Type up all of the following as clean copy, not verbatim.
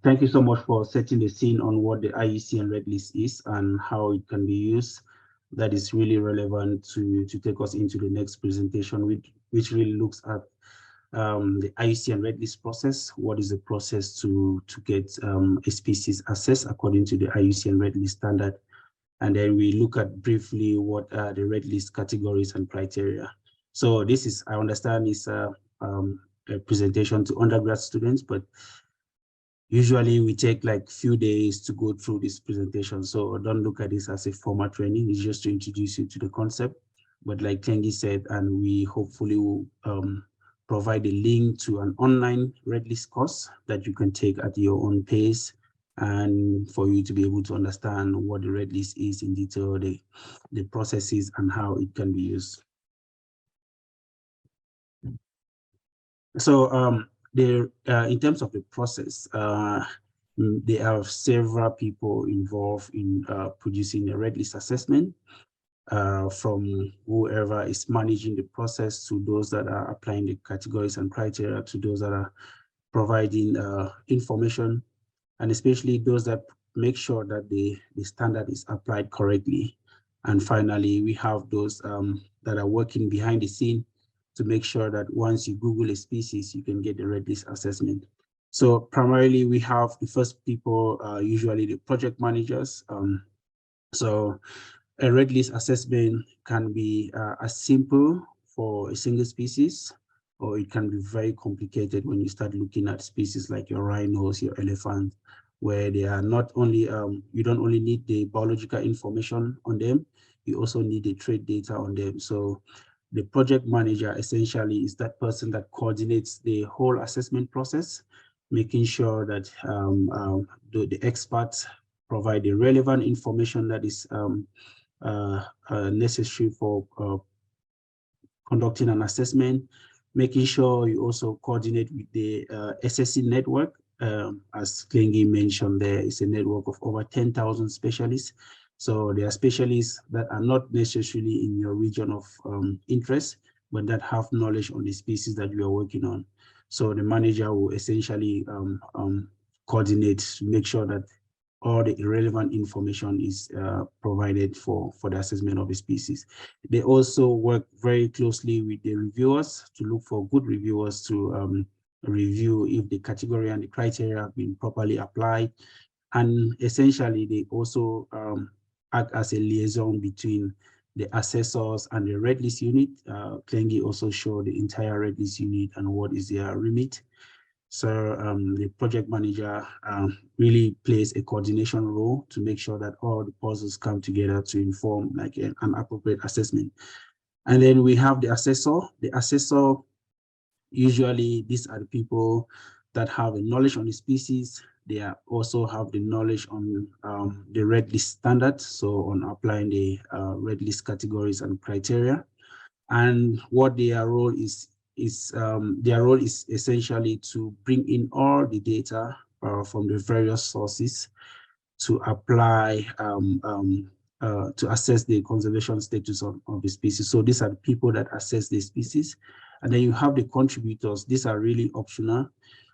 Thank you so much for setting the scene on what the IUCN Red List is and how it can be used. That is really relevant to take us into the next presentation, which really looks at the IUCN Red List process. What is the process to get a species assessed according to the IUCN Red List standard? And then we look at briefly what are the Red List categories and criteria. So this is, I understand, is a presentation to undergrad students, but usually we take like few days to go through this presentation. So don't look at this as a formal training. It's just to introduce you to the concept. But like Kengi said, and we hopefully will provide a link to an online Red List course that you can take at your own pace, and for you to be able to understand what the Red List is in detail, the processes and how it can be used. So in terms of the process, there are several people involved in producing a Red List assessment, from whoever is managing the process to those that are applying the categories and criteria to those that are providing information, and especially those that make sure that the standard is applied correctly. And finally, we have those that are working behind the scene to make sure that once you Google a species, you can get the Red List assessment. So primarily, we have the first people, usually the project managers. So a Red List assessment can be as simple for a single species, or it can be very complicated when you start looking at species like your rhinos, your elephants, where they are not only, you don't only need the biological information on them, you also need the trait data on them. So the project manager essentially is that person that coordinates the whole assessment process, making sure that the experts provide the relevant information that is necessary for conducting an assessment, making sure you also coordinate with the SSC network. As Klengi mentioned, there is a network of over 10,000 specialists. So there are specialists that are not necessarily in your region of interest, but that have knowledge on the species that you are working on. So the manager will essentially coordinate to make sure that all the relevant information is provided for the assessment of the species. They also work very closely with the reviewers to look for good reviewers to review if the category and the criteria have been properly applied. And essentially, they also act as a liaison between the assessors and the Red List unit. Klengi also showed the entire Red List unit and what is their remit. So the project manager really plays a coordination role to make sure that all the puzzles come together to inform like an appropriate assessment. And then we have the assessor. The assessor, usually these are the people that have a knowledge on the species. They also have the knowledge on the Red List standard, so on applying the Red List categories and criteria. And what their role is essentially to bring in all the data from the various sources to apply to assess the conservation status of the species. So these are the people that assess the species. And then you have the contributors. These are really optional.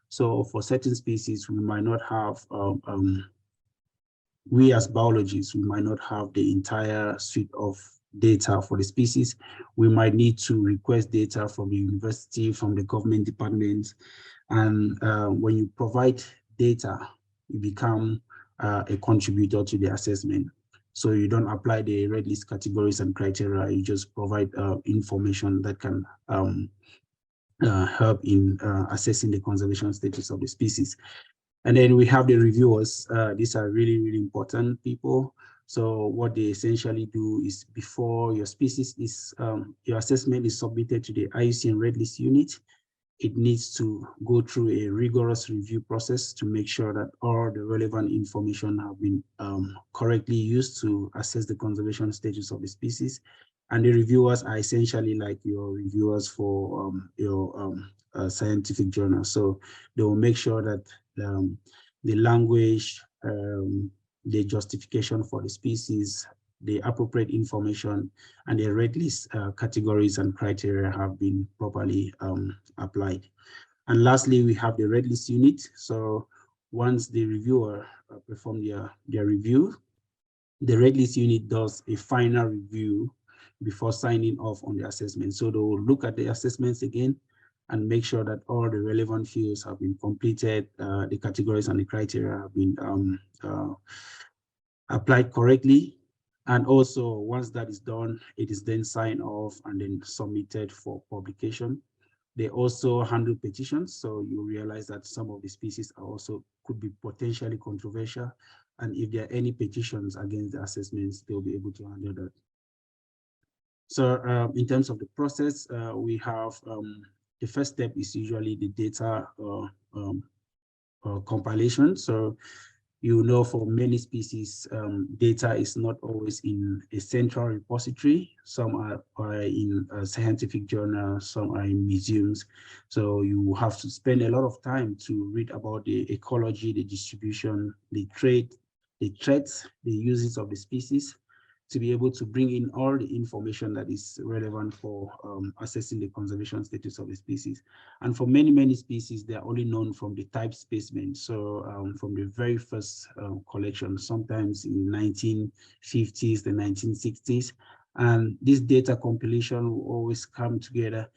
So for certain species, we might not have, we as biologists, we might not have the entire suite of data for the species. We might need to request data from the university, from the government departments. And when you provide data, you become a contributor to the assessment. So you don't apply the Red List categories and criteria, you just provide information that can help in assessing the conservation status of the species. And then we have the reviewers. These are really, really important people. So what they essentially do is before your species is, your assessment is submitted to the IUCN Red List unit, it needs to go through a rigorous review process to make sure that all the relevant information have been correctly used to assess the conservation status of the species. And the reviewers are essentially like your reviewers for your scientific journal. So they will make sure that the language, the justification for the species, the appropriate information, and the Red List categories and criteria have been properly applied. And lastly, we have the Red List unit. So once the reviewer perform their review, the red list unit does a final review before signing off on the assessment. So they will look at the assessments again and make sure that all the relevant fields have been completed, the categories and the criteria have been applied correctly. And also, once that is done, it is then signed off and then submitted for publication. They also handle petitions, so you realize that some of the species are also could be potentially controversial. And if there are any petitions against the assessments, they'll be able to handle that. So in terms of the process, we have the first step is usually the data compilation. So you know, for many species, data is not always in a central repository. Some are in a scientific journals, some are in museums. So you have to spend a lot of time to read about the ecology, the distribution, the trade, the threats, the uses of the species, to be able to bring in all the information that is relevant for assessing the conservation status of the species. And for many, many species, they are only known from the type specimen. So from the very first collection, sometimes in the 1950s, the 1960s. And this data compilation will always come together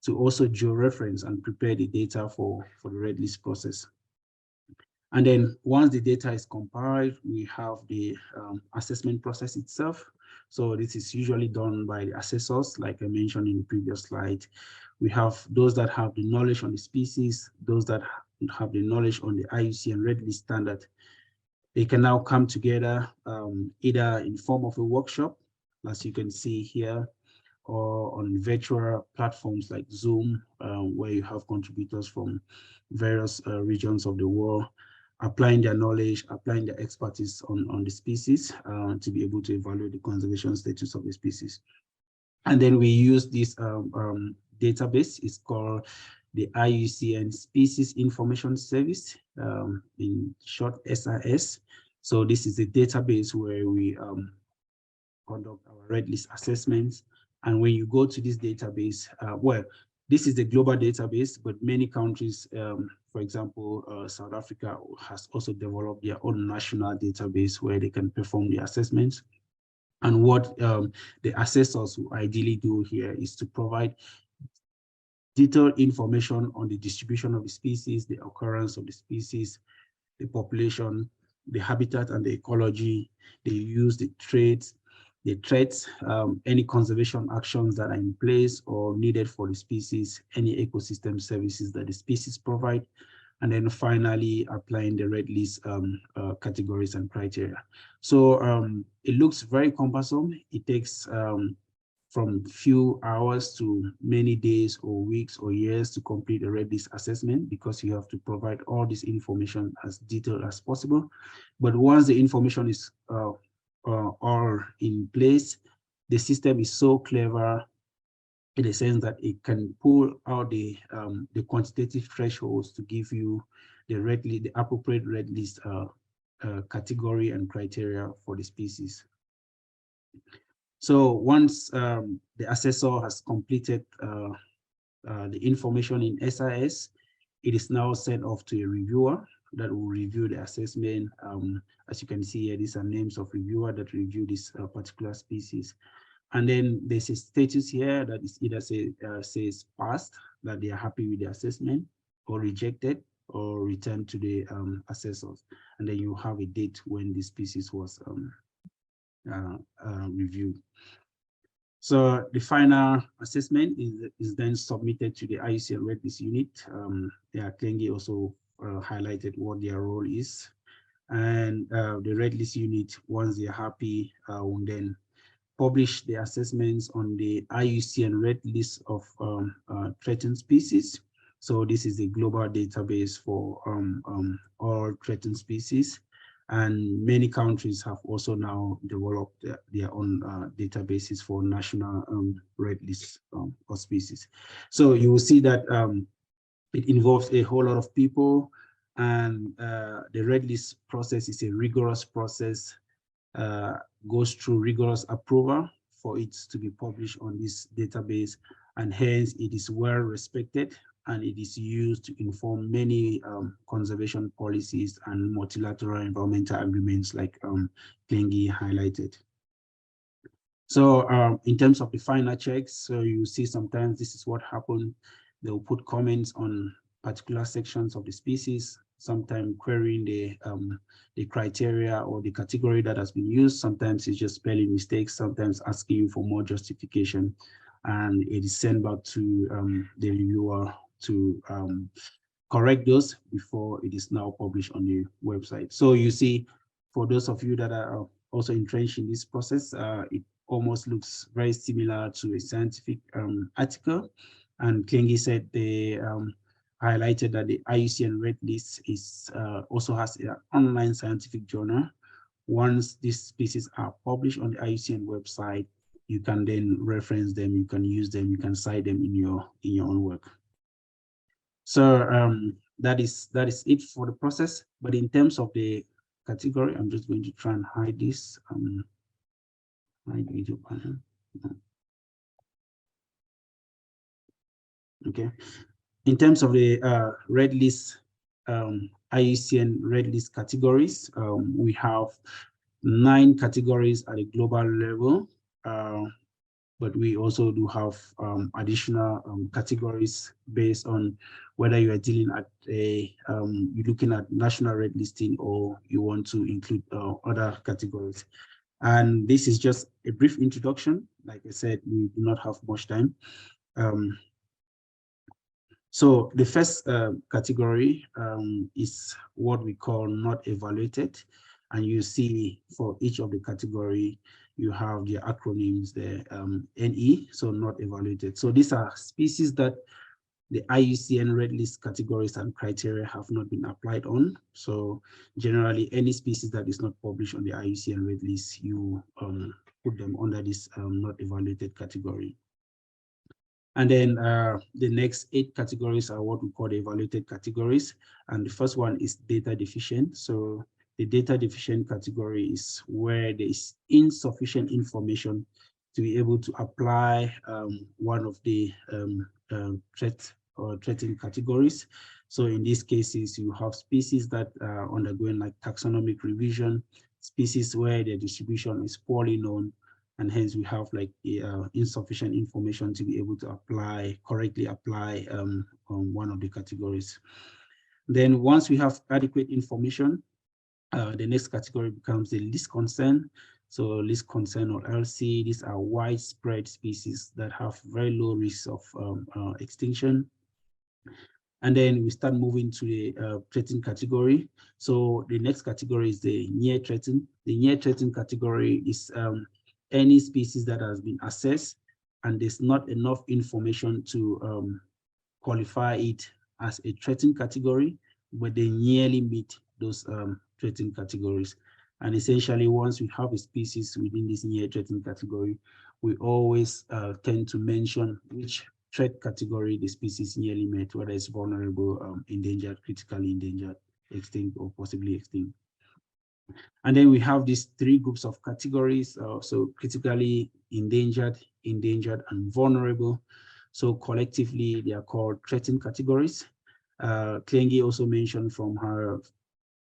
to also georeference and prepare the data for the red list process. And then once the data is compiled, we have the assessment process itself. So this is usually done by the assessors, like I mentioned in the previous slide. We have those that have the knowledge on the species, those that have the knowledge on the IUCN red list standard. They can now come together either in form of a workshop, as you can see here, or on virtual platforms like Zoom, where you have contributors from various regions of the world, applying their knowledge, applying their expertise on the species to be able to evaluate the conservation status of the species. And then we use this database. It's called the IUCN Species Information Service, in short SIS. So this is a database where we conduct our red list assessments. And when you go to this database, well, this is the global database, but many countries, for example, South Africa has also developed their own national database where they can perform the assessments. And what the assessors will ideally do here is to provide detailed information on the distribution of the species, the occurrence of the species, the population, the habitat and the ecology. They use the traits, any conservation actions that are in place or needed for the species, any ecosystem services that the species provide, and then finally applying the red list categories and criteria. So it looks very cumbersome. It takes from few hours to many days or weeks or years to complete a red list assessment, because you have to provide all this information as detailed as possible. But once the information is all in place, the system is so clever in the sense that it can pull out the quantitative thresholds to give you the appropriate red list category and criteria for the species. So once the assessor has completed the information in SIS, it is now sent off to a reviewer that will review the assessment. As you can see here, these are names of reviewer that review this particular species. And then there's a status here that is either says passed, that they are happy with the assessment, or rejected, or returned to the assessors. And then you have a date when the species was reviewed. So the final assessment is then submitted to the IUCN red list unit. Klengi also highlighted what their role is. And the red list unit, once they're happy, will then publish the assessments on the IUCN red list of threatened species. So this is a global database for all threatened species. And many countries have also now developed their own databases for national red lists of species. So you will see that it involves a whole lot of people, and the red list process is a rigorous process, goes through rigorous approval for it to be published on this database, and hence it is well respected and it is used to inform many conservation policies and multilateral environmental agreements like Klengi highlighted. So in terms of the final checks, so you see sometimes this is what happened. They'll put comments on particular sections of the species, sometimes querying the criteria or the category that has been used. Sometimes it's just spelling mistakes, sometimes asking you for more justification. And it is sent back to the reviewer to correct those before it is now published on the website. So you see, for those of you that are also entrenched in this process, it almost looks very similar to a scientific article. And Klengi said they highlighted that the IUCN Red List is also has an online scientific journal. Once these species are published on the IUCN website, you can then reference them, you can use them, you can cite them in your own work. So that is it for the process. But in terms of the category, I'm just going to try and hide this. Hide video panel. Okay. In terms of the red list, IUCN red list categories, we have 9 categories at a global level. But we also do have additional categories based on whether you are dealing at you're looking at national red listing or you want to include other categories. And this is just a brief introduction. Like I said, we do not have much time. So the first category is what we call not evaluated. And you see for each of the category, you have the acronyms there, NE, so not evaluated. So these are species that the IUCN Red List categories and criteria have not been applied on. So generally, any species that is not published on the IUCN Red List, you put them under this not evaluated category. And then the next 8 categories are what we call the evaluated categories. And the first one is data deficient. So the data deficient category is where there is insufficient information to be able to apply one of the threat or threatened categories. So in these cases, you have species that are undergoing like taxonomic revision, species where their distribution is poorly known, and hence we have like insufficient information to be able to correctly apply on one of the categories. Then once we have adequate information, the next category becomes the least concern. So least concern or LC, these are widespread species that have very low risk of extinction. And then we start moving to the threatened category. So the next category is the near threatened. The near threatened category is any species that has been assessed and there's not enough information to qualify it as a threatened category, but they nearly meet those threatened categories. And essentially, once we have a species within this near threatened category, we always tend to mention which threat category the species nearly met, whether it's vulnerable, endangered, critically endangered, extinct, or possibly extinct. And then we have these 3 groups of categories. So critically endangered, and vulnerable. So collectively, they are called threatened categories. Klengi also mentioned from her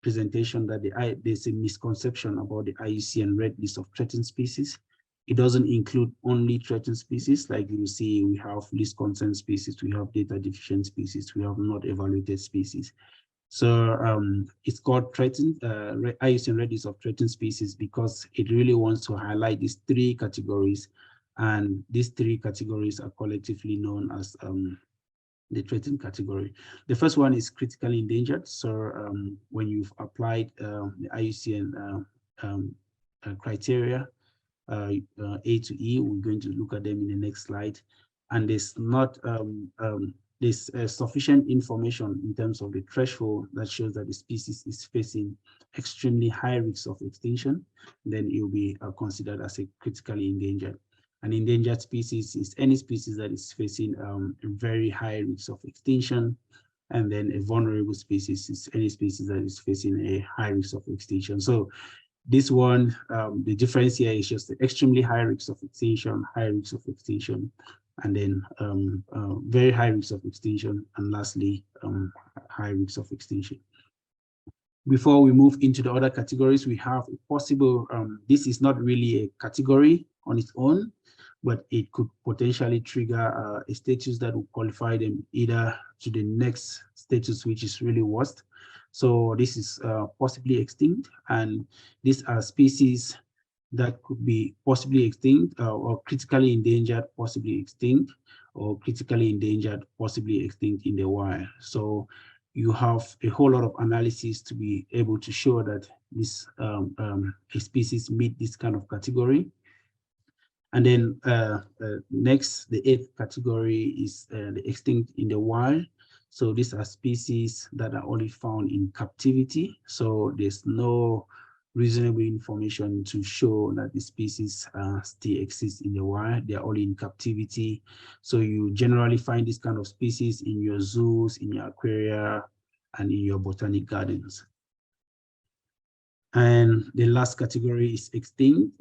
presentation that there's a misconception about the IUCN Red List of threatened species. It doesn't include only threatened species. Like you see, we have least concern species, we have data deficient species, we have not evaluated species. So it's called threatened, IUCN Red List of threatened species because it really wants to highlight these 3 categories. And these 3 categories are collectively known as the threatened category. The first one is critically endangered. So when you've applied the IUCN criteria, A to E, we're going to look at them in the next slide. And there's not there's sufficient information in terms of the threshold that shows that the species is facing extremely high risks of extinction, then it will be considered as a critically endangered. An endangered species is any species that is facing a very high risk of extinction. And then a vulnerable species is any species that is facing a high risk of extinction. So this one, the difference here is just the extremely high risk of extinction, high risk of extinction. and then very high risks of extinction, and lastly, high risks of extinction. Before we move into the other categories, we have a possible, this is not really a category on its own, but it could potentially trigger a status that will qualify them either to the next status, which is really worst. So this is possibly extinct, and these are species that could be possibly extinct or critically endangered, possibly extinct, or critically endangered, possibly extinct in the wild. So you have a whole lot of analysis to be able to show that this a species meet this kind of category. And then next, the 8th category is the extinct in the wild. So these are species that are only found in captivity. So there's no reasonable information to show that the species still exist in the wild. They're only in captivity. So you generally find this kind of species in your zoos, in your aquaria, and in your botanic gardens. And the last category is extinct.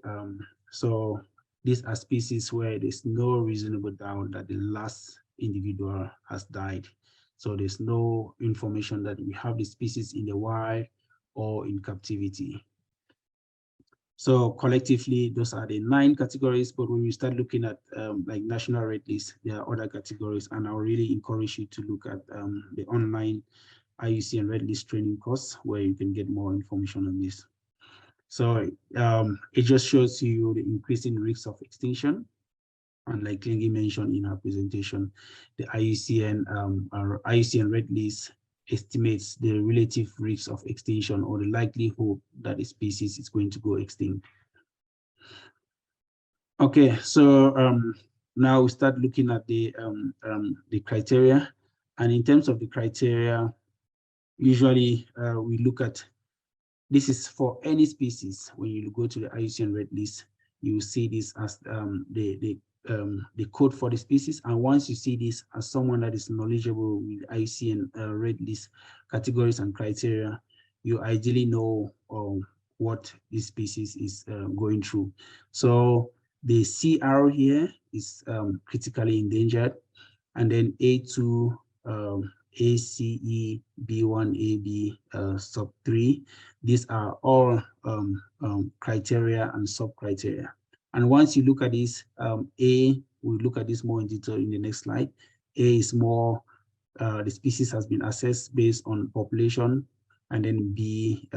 So these are species where there's no reasonable doubt that the last individual has died. So there's no information that we have the species in the wild or in captivity. So collectively, those are the 9 categories, but when we start looking at like national red list, there are other categories, and I really encourage you to look at the online IUCN red list training course, where you can get more information on this. So it just shows you the increasing risks of extinction. And like Klingi mentioned in her presentation, the IUCN red list estimates the relative risks of extinction, or the likelihood that a species is going to go extinct. Okay, so now we start looking at the criteria. And in terms of the criteria, usually we look at, this is for any species. When you go to the IUCN red list, you will see this as the code for the species. And once you see this as someone that is knowledgeable with IUCN red list categories and criteria, you ideally know what this species is going through. So the CR here is critically endangered, and then A2, ACE, B1, AB, sub 3. These are all criteria and sub-criteria. And once you look at this, A, we'll look at this more in detail in the next slide. A is more, the species has been assessed based on population, and then B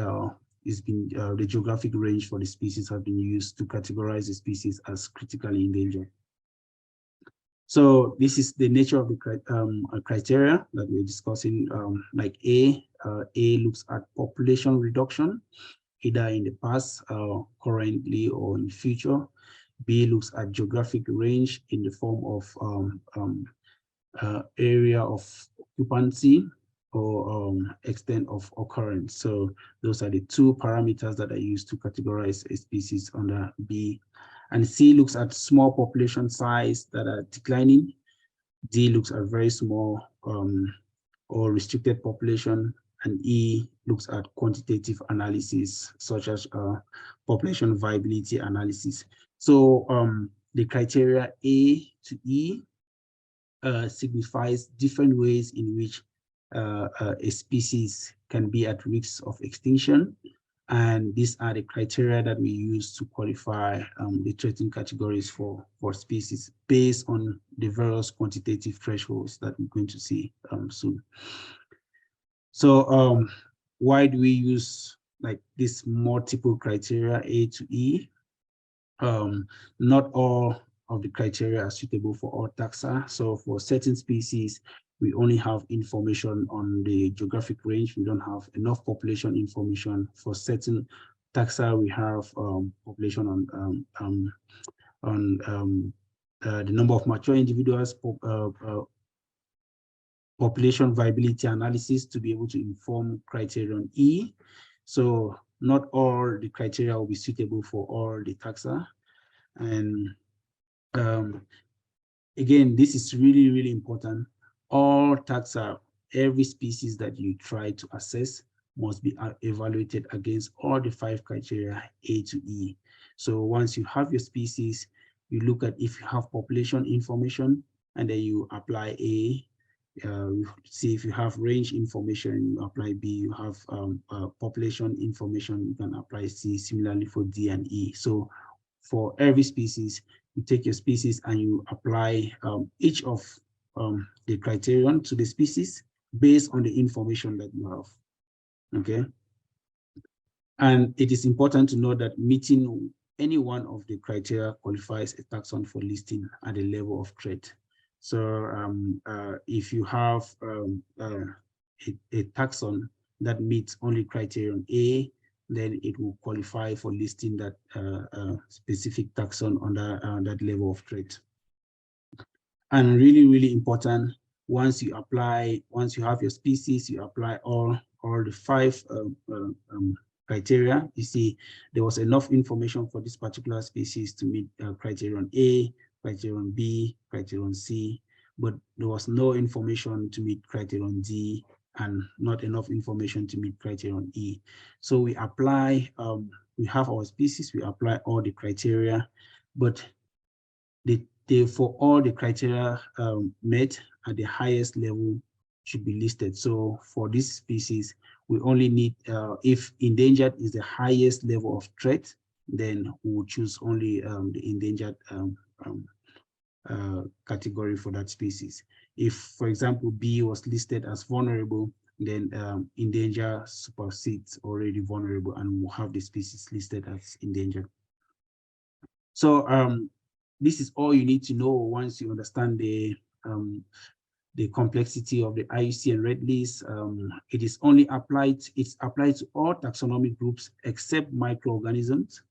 is been, the geographic range for the species has been used to categorize the species as critically endangered. So this is the nature of the criteria that we're discussing. Like A looks at population reduction, either in the past, currently, or in the future. B looks at geographic range in the form of area of occupancy or extent of occurrence. So those are the 2 parameters that are used to categorize a species under B. And C looks at small population size that are declining. D looks at very small or restricted population. And E looks at quantitative analysis, such as population viability analysis. So the criteria A to E signifies different ways in which a species can be at risk of extinction. And these are the criteria that we use to qualify the threatened categories for species based on the various quantitative thresholds that we're going to see soon. So why do we use like this multiple criteria A to E? Not all of the criteria are suitable for all taxa. So for certain species, we only have information on the geographic range. We don't have enough population information. For certain taxa, we have population on the number of mature individuals, population viability analysis to be able to inform criterion E. So not all the criteria will be suitable for all the taxa. And again, this is really, really important. All taxa, every species that you try to assess must be evaluated against all the 5 criteria A to E. So once you have your species, you look at if you have population information, and then you apply A. See if you have range information, you apply B. You have population information, you can apply C. Similarly for D and E. So for every species, you take your species and you apply each of the criterion to the species based on the information that you have. Okay. And it is important to know that meeting any one of the criteria qualifies a taxon for listing at the level of threat. So if you have a taxon that meets only criterion A, then it will qualify for listing that specific taxon under that level of threat. And really, really important, once you have your species, you apply all the 5 criteria. You see, there was enough information for this particular species to meet criterion A, criterion B, criterion C, but there was no information to meet criterion D and not enough information to meet criterion E. So we apply, we have our species, we apply all the criteria, but for all the criteria met at the highest level should be listed. So for this species, we only need, if endangered is the highest level of threat, then we will choose only the endangered category for that species. If, for example, B was listed as vulnerable, then endangered supersedes already vulnerable, and we'll have the species listed as endangered. So this is all you need to know once you understand the complexity of the IUCN Red List. It is only applied, it's applied to all taxonomic groups except microorganisms.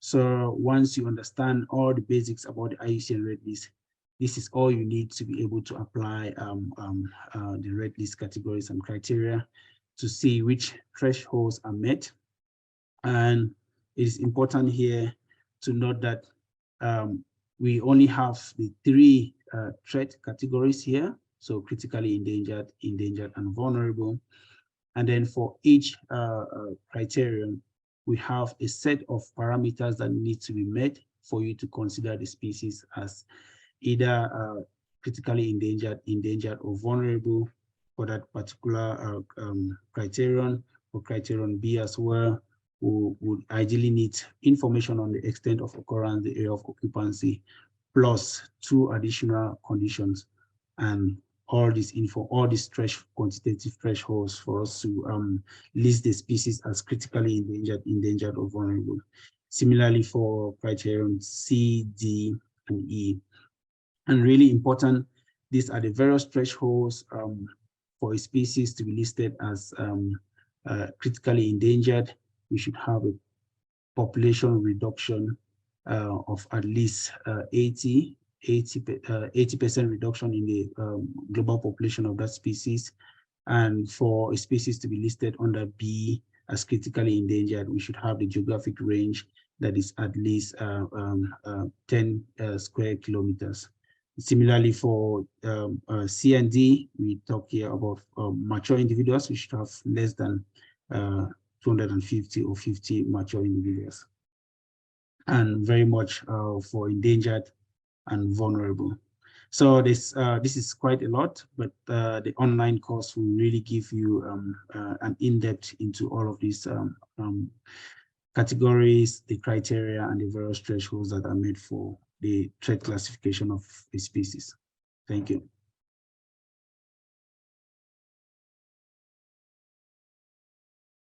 So once you understand all the basics about the IUCN Red List, this is all you need to be able to apply the Red List categories and criteria to see which thresholds are met. And it is important here to note that we only have the 3 threat categories here. So critically endangered, endangered, and vulnerable. And then for each criterion, we have a set of parameters that need to be met for you to consider the species as either critically endangered, endangered, or vulnerable for that particular criterion. For criterion B as well, we would ideally need information on the extent of occurrence, the area of occupancy, plus 2 additional conditions, and all this info, all these quantitative thresholds for us to list the species as critically endangered, endangered, or vulnerable. Similarly for criterion C, D, and E. And really important, these are the various thresholds for a species to be listed as critically endangered. We should have a population reduction of at least 80% reduction in the global population of that species. And for a species to be listed under B as critically endangered, we should have the geographic range that is at least 10 square kilometers. Similarly, for C and D, we talk here about mature individuals. We should have less than 250 or 50 mature individuals. And very much for endangered and vulnerable. So this is quite a lot, but the online course will really give you an in-depth into all of these categories, the criteria, and the various thresholds that are made for the threat classification of a species. Thank you.